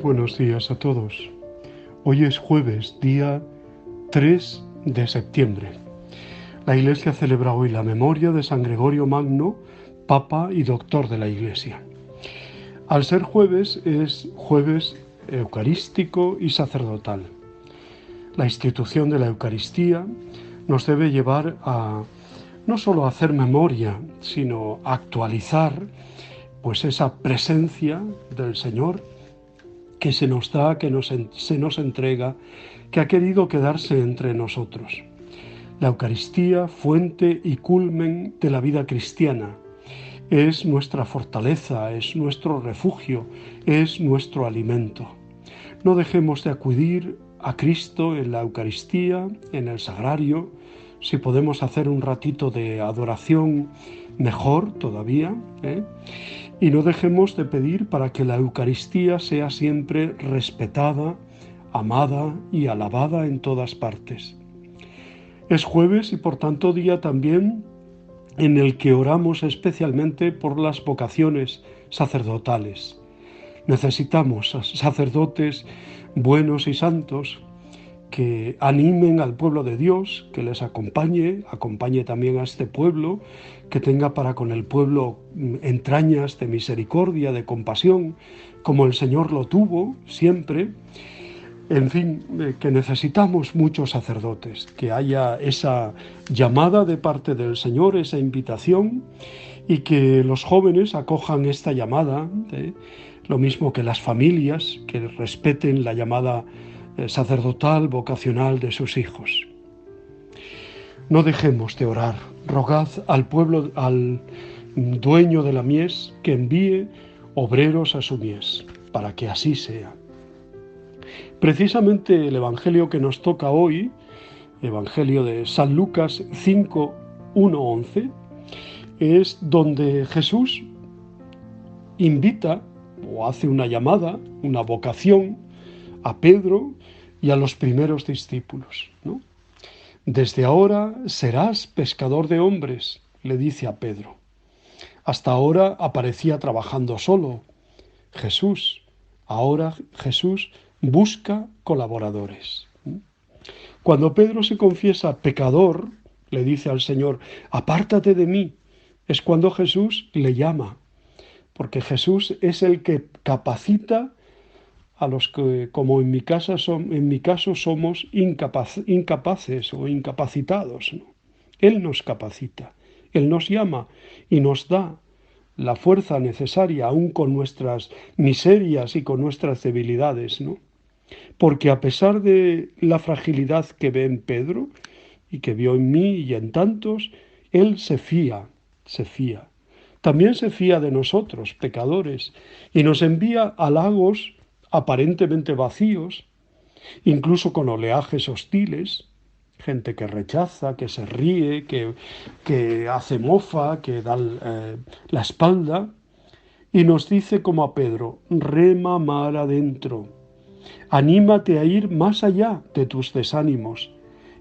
buenos días a todos. Hoy es jueves, día 3 de septiembre. La Iglesia celebra hoy la memoria de San Gregorio Magno, Papa y Doctor de la Iglesia. Al ser jueves, es jueves eucarístico y sacerdotal. La institución de la Eucaristía nos debe llevar a no solo a hacer memoria, sino a actualizar pues esa presencia del Señor que se nos da, se nos entrega, que ha querido quedarse entre nosotros. La Eucaristía, fuente y culmen de la vida cristiana, es nuestra fortaleza, es nuestro refugio, es nuestro alimento. No dejemos de acudir a Cristo en la Eucaristía, en el Sagrario. Si podemos hacer un ratito de adoración, mejor todavía, Y no dejemos de pedir para que la Eucaristía sea siempre respetada, amada y alabada en todas partes. Es jueves y por tanto día también en el que oramos especialmente por las vocaciones sacerdotales. Necesitamos sacerdotes buenos y santos que animen al pueblo de Dios, que les acompañe también a este pueblo, que tenga para con el pueblo entrañas de misericordia, de compasión, como el Señor lo tuvo siempre. En fin, que necesitamos muchos sacerdotes, que haya esa llamada de parte del Señor, esa invitación, y que los jóvenes acojan esta llamada, lo mismo que las familias, que respeten la llamada sacerdotal, vocacional de sus hijos. No dejemos de orar. Rogad al pueblo, al dueño de la mies, que envíe obreros a su mies, para que así sea. Precisamente el Evangelio que nos toca hoy, Evangelio de San Lucas 5, 1-11, es donde Jesús invita o hace una llamada, una vocación a Pedro y a los primeros discípulos, ¿no? Desde ahora serás pescador de hombres, le dice a Pedro. Hasta ahora aparecía trabajando solo Jesús. Ahora Jesús busca colaboradores. Cuando Pedro se confiesa pecador, le dice al Señor, apártate de mí, es cuando Jesús le llama, porque Jesús es el que capacita a los que, como en mi caso somos incapaces o incapacitados, ¿no? Él nos capacita, Él nos llama y nos da la fuerza necesaria, aún con nuestras miserias y con nuestras debilidades, ¿no? Porque a pesar de la fragilidad que ve en Pedro y que vio en mí y en tantos, Él se fía. También se fía de nosotros, pecadores, y nos envía a lagos aparentemente vacíos, incluso con oleajes hostiles, gente que rechaza, que se ríe, que hace mofa, que da la espalda, y nos dice como a Pedro, rema mar adentro, anímate a ir más allá de tus desánimos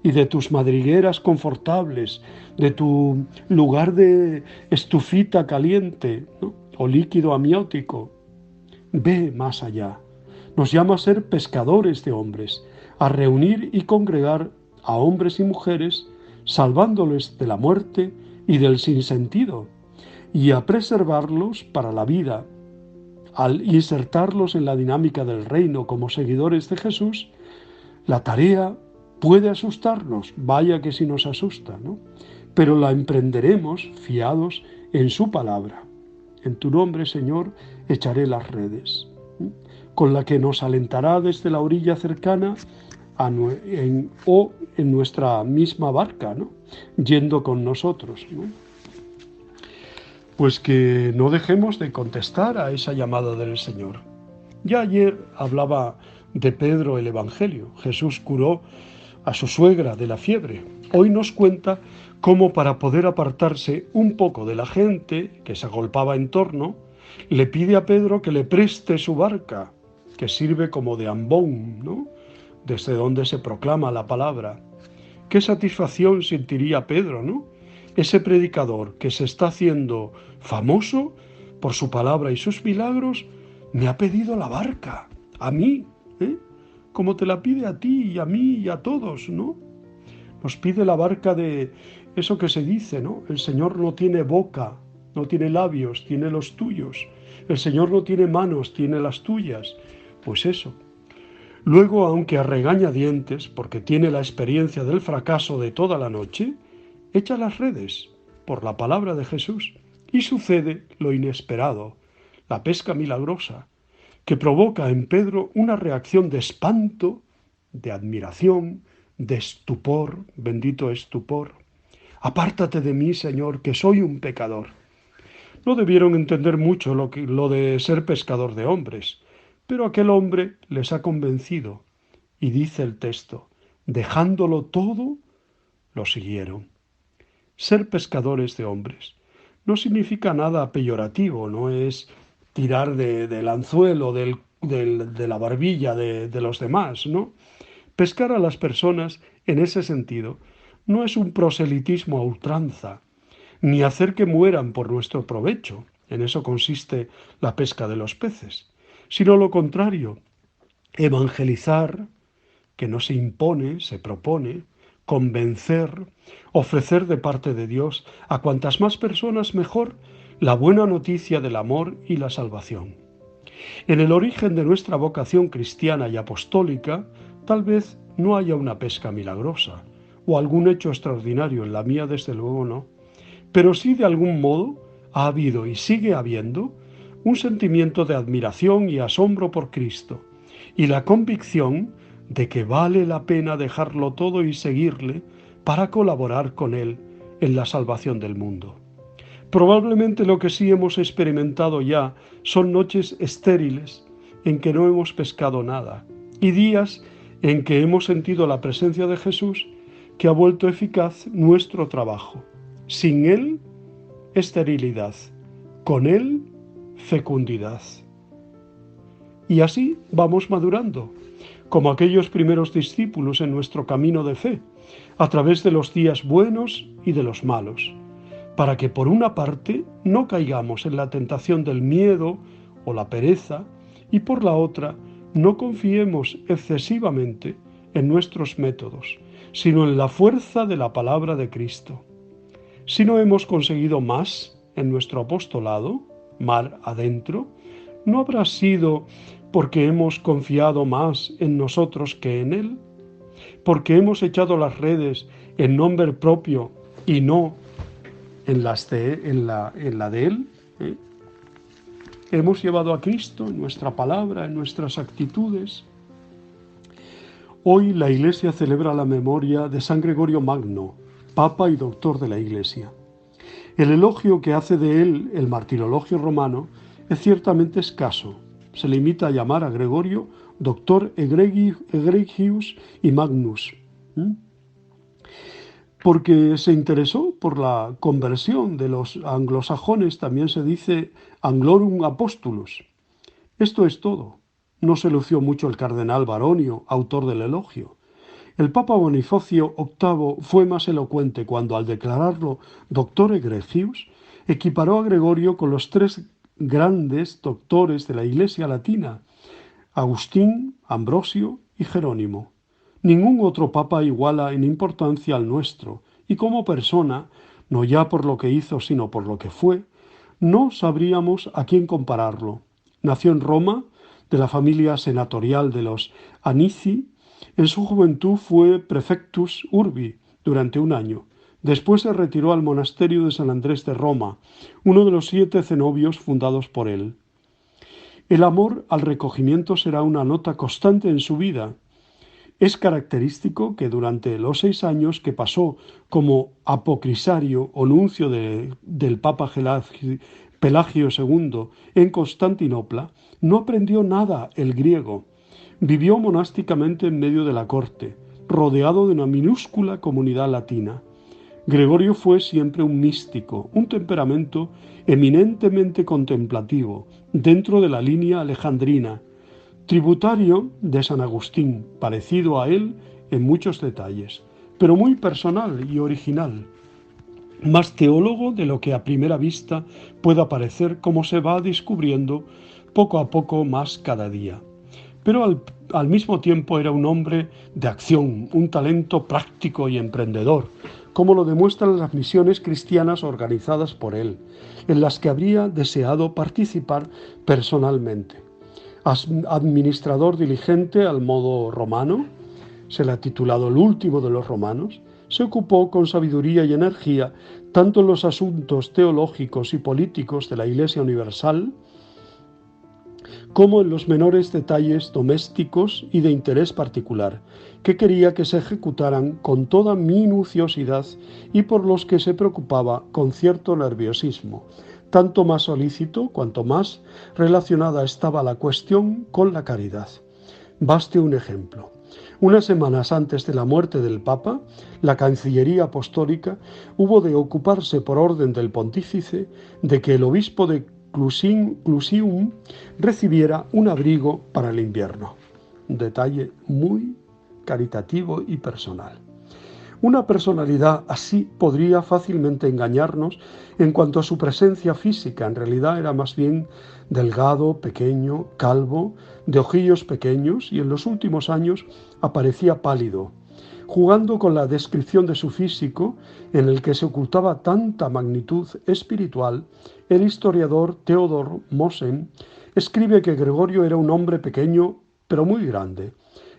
y de tus madrigueras confortables, de tu lugar de estufita caliente, ¿no? O líquido amniótico. Ve más allá. Nos llama a ser pescadores de hombres, a reunir y congregar a hombres y mujeres, salvándoles de la muerte y del sinsentido, y a preservarlos para la vida. Al insertarlos en la dinámica del reino como seguidores de Jesús, la tarea puede asustarnos, vaya que si nos asusta, ¿no? Pero la emprenderemos fiados en su palabra. En tu nombre, Señor, echaré las redes, con la que nos alentará desde la orilla cercana o en nuestra misma barca, ¿no? Yendo con nosotros, ¿no? Pues que no dejemos de contestar a esa llamada del Señor. Ya ayer hablaba de Pedro el Evangelio. Jesús curó a su suegra de la fiebre. Hoy nos cuenta cómo, para poder apartarse un poco de la gente que se agolpaba en torno, le pide a Pedro que le preste su barca, que sirve como de ambón, ¿no? Desde donde se proclama la palabra. Qué satisfacción sentiría Pedro, ¿no? Ese predicador que se está haciendo famoso por su palabra y sus milagros, me ha pedido la barca. a mí, como te la pide a ti y a mí y a todos, ¿no? Nos pide la barca de eso que se dice, ¿no? El Señor no tiene boca, no tiene labios, tiene los tuyos. El Señor no tiene manos, tiene las tuyas. Pues eso. Luego, aunque a regañadientes, porque tiene la experiencia del fracaso de toda la noche, echa las redes por la palabra de Jesús y sucede lo inesperado, la pesca milagrosa, que provoca en Pedro una reacción de espanto, de admiración, de estupor, bendito estupor. Apártate de mí, Señor, que soy un pecador. No debieron entender mucho lo de ser pescador de hombres, pero aquel hombre les ha convencido y dice el texto, dejándolo todo, lo siguieron. Ser pescadores de hombres no significa nada peyorativo, no es tirar del anzuelo, de la barbilla de los demás, ¿no? Pescar a las personas en ese sentido no es un proselitismo a ultranza, ni hacer que mueran por nuestro provecho, en eso consiste la pesca de los peces, sino lo contrario, evangelizar, que no se impone, se propone, convencer, ofrecer de parte de Dios a cuantas más personas mejor la buena noticia del amor y la salvación. En el origen de nuestra vocación cristiana y apostólica, tal vez no haya una pesca milagrosa o algún hecho extraordinario, en la mía desde luego no, pero sí de algún modo ha habido y sigue habiendo un sentimiento de admiración y asombro por Cristo y la convicción de que vale la pena dejarlo todo y seguirle para colaborar con Él en la salvación del mundo. Probablemente lo que sí hemos experimentado ya son noches estériles en que no hemos pescado nada y días en que hemos sentido la presencia de Jesús que ha vuelto eficaz nuestro trabajo. Sin Él, esterilidad. Con Él, fecundidad. Y así vamos madurando, como aquellos primeros discípulos en nuestro camino de fe, a través de los días buenos y de los malos, para que por una parte no caigamos en la tentación del miedo o la pereza, y por la otra no confiemos excesivamente en nuestros métodos, sino en la fuerza de la palabra de Cristo. Si no hemos conseguido más en nuestro apostolado, mar adentro, ¿no habrá sido porque hemos confiado más en nosotros que en Él? ¿Porque hemos echado las redes en nombre propio y no en la de Él? Hemos llevado a Cristo en nuestra palabra, en nuestras actitudes. Hoy la Iglesia celebra la memoria de San Gregorio Magno, Papa y Doctor de la Iglesia. El elogio que hace de él el martirologio romano es ciertamente escaso. Se limita a llamar a Gregorio Doctor Egregius y Magnus, porque se interesó por la conversión de los anglosajones, también se dice Anglorum Apostolus. Esto es todo. No se lució mucho el cardenal Baronio, autor del elogio. El Papa Bonifacio VIII fue más elocuente cuando, al declararlo Doctor Egregius, equiparó a Gregorio con los tres grandes doctores de la Iglesia latina, Agustín, Ambrosio y Jerónimo. Ningún otro papa iguala en importancia al nuestro, y como persona, no ya por lo que hizo, sino por lo que fue, no sabríamos a quién compararlo. Nació en Roma, de la familia senatorial de los Anici. En su juventud fue prefectus urbi durante un año. Después se retiró al monasterio de San Andrés de Roma, uno de los 7 cenobios fundados por él. El amor al recogimiento será una nota constante en su vida. Es característico que durante los 6 años que pasó como apocrisario o nuncio del Papa Pelagio II en Constantinopla, no aprendió nada el griego. Vivió monásticamente en medio de la corte, rodeado de una minúscula comunidad latina. Gregorio fue siempre un místico, un temperamento eminentemente contemplativo, dentro de la línea alejandrina, tributario de San Agustín, parecido a él en muchos detalles, pero muy personal y original, más teólogo de lo que a primera vista pueda parecer, como se va descubriendo poco a poco más cada día. pero al mismo tiempo era un hombre de acción, un talento práctico y emprendedor, como lo demuestran las misiones cristianas organizadas por él, en las que habría deseado participar personalmente. Administrador diligente al modo romano, se le ha titulado el último de los romanos, se ocupó con sabiduría y energía tanto en los asuntos teológicos y políticos de la Iglesia Universal, como en los menores detalles domésticos y de interés particular, que quería que se ejecutaran con toda minuciosidad y por los que se preocupaba con cierto nerviosismo, tanto más solícito cuanto más relacionada estaba la cuestión con la caridad. Baste un ejemplo. Unas semanas antes de la muerte del Papa, la Cancillería Apostólica hubo de ocuparse por orden del pontífice de que el obispo de Clusium recibiera un abrigo para el invierno. Un detalle muy caritativo y personal. Una personalidad así podría fácilmente engañarnos en cuanto a su presencia física. En realidad era más bien delgado, pequeño, calvo, de ojillos pequeños y en los últimos años aparecía pálido. Jugando con la descripción de su físico, en el que se ocultaba tanta magnitud espiritual, el historiador Theodor Mosen escribe que Gregorio era un hombre pequeño pero muy grande,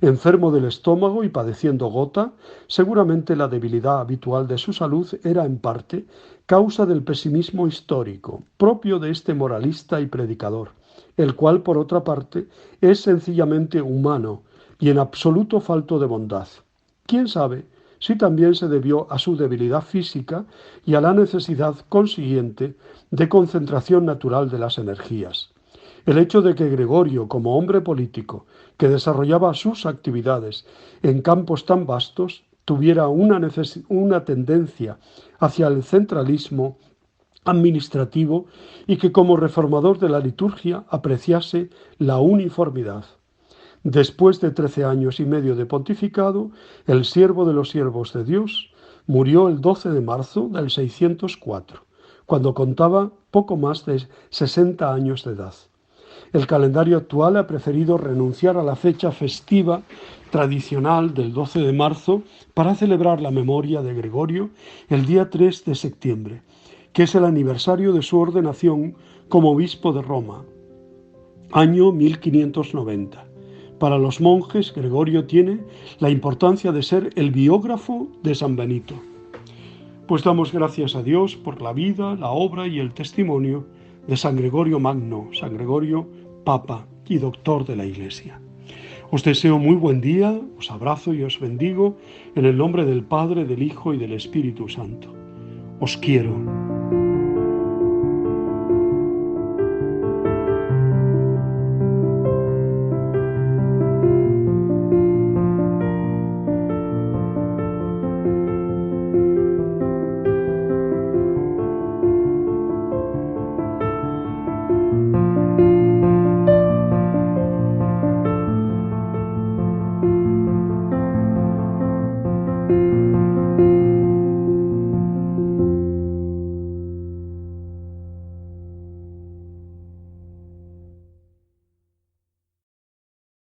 enfermo del estómago y padeciendo gota. Seguramente la debilidad habitual de su salud era en parte causa del pesimismo histórico, propio de este moralista y predicador, el cual, por otra parte, es sencillamente humano y en absoluto falto de bondad. ¿Quién sabe si también se debió a su debilidad física y a la necesidad consiguiente de concentración natural de las energías? El hecho de que Gregorio, como hombre político que desarrollaba sus actividades en campos tan vastos, tuviera una tendencia hacia el centralismo administrativo y que como reformador de la liturgia apreciase la uniformidad. Después de 13 años y medio de pontificado, el siervo de los siervos de Dios murió el 12 de marzo del 604, cuando contaba poco más de 60 años de edad. El calendario actual ha preferido renunciar a la fecha festiva tradicional del 12 de marzo para celebrar la memoria de Gregorio el día 3 de septiembre, que es el aniversario de su ordenación como obispo de Roma, año 1590. Para los monjes, Gregorio tiene la importancia de ser el biógrafo de San Benito. Pues damos gracias a Dios por la vida, la obra y el testimonio de San Gregorio Magno, San Gregorio Papa y Doctor de la Iglesia. Os deseo muy buen día, os abrazo y os bendigo en el nombre del Padre, del Hijo y del Espíritu Santo. Os quiero.